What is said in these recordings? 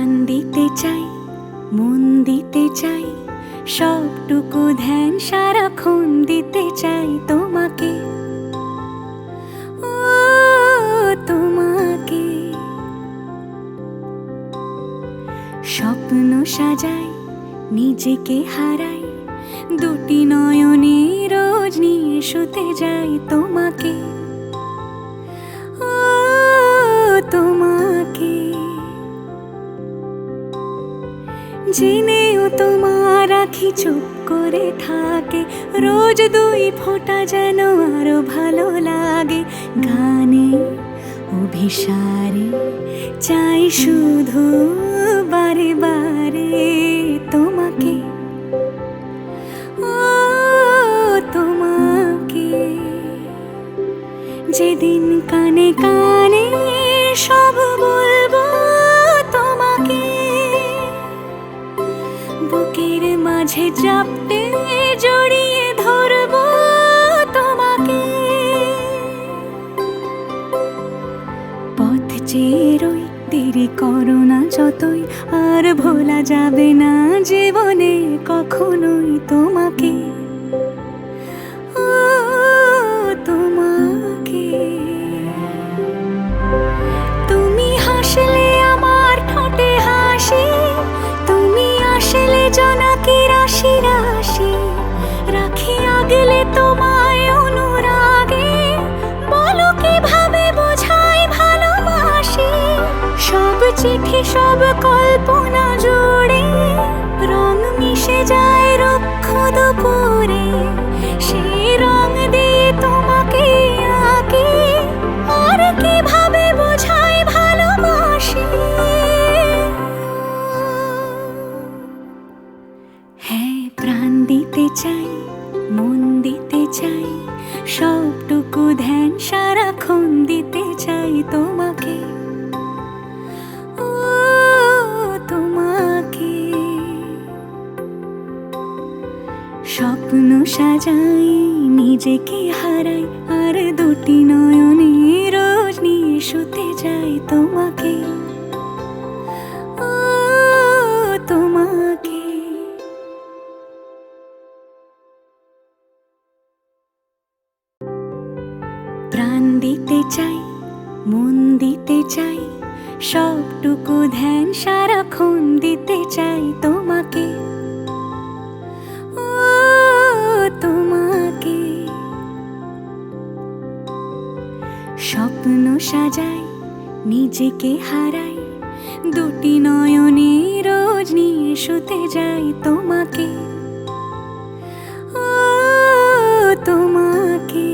প্রাণ দিতে চাই, মন দিতে চাই, সবটুকু ধ্যান সারাক্ষণ দিতে চাই তোমাকে, ও তোমাকে। স্বপ্ন সাজাই, নিজেকে হারাই, দুটি নয়নে রোজ নিয়ে শুতে যাই তোমাকে, ও তোমাকে। জেনেও তোমার আঁখি চুপ করে থাকে, রোজ দুই ফোঁটা যেন আরো ভালো লাগে। গানে অভিসারে চাই শুধু বারে বারে তোমাকে, ও তোমাকে। যেদিন কানে কানে সব বলবো তোমাকে, বুকের মাঝে চাপতে জড়িয়ে ধরবো তোমাকে। পথ চেয়ে রই, দেরি করো না যতই, আর ভোলা যাবে না জীবনে কখনোই তোমাকে, ও তোমাকে। তুমি হাসলে আমার ঠোঁটে হাসি, তুমি আসলে জোনাকি রাশি রাশি, রাখি আগলে তোমায় অনুরাগে, বলো কিভাবে বোঝাই ভালোবাসি। সব চিঠি সব কল্পনা জুড়ে রং মিশে যায় রুক্ষ দুপুরে, সেই রং দিয়ে তোমাকে আঁকি, আর কিভাবে বোঝাই ভালোবাসি। হ্যাঁ, প্রাণ দিতে চাই, মন দিতে চাই, সবটুকু ধ্যান সারাক্ষণ দিতে চাই তোমাকে, ও তোমাকে। স্বপ্ন সাজাই, নিজেকে হারাই, আর দুটি নয়নে রোজ নিয়ে শুতে যাই তোমাকে, ও তোমাকে। প্রাণ দিতে চাই, মন দিতে চাই, সবটুকু ধ্যান সারাক্ষণ দিতে চাই তোমাকে, ও তোমাকে। স্বপ্ন সাজাই, নিজেকে হারাই, দুটি নয়নে রোজ নিয়ে শুতে যাই তোমাকে, ও তোমাকে।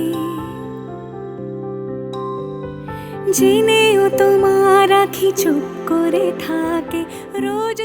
জেনেও তোমার আঁখি চুপ করে থাকে, রোজ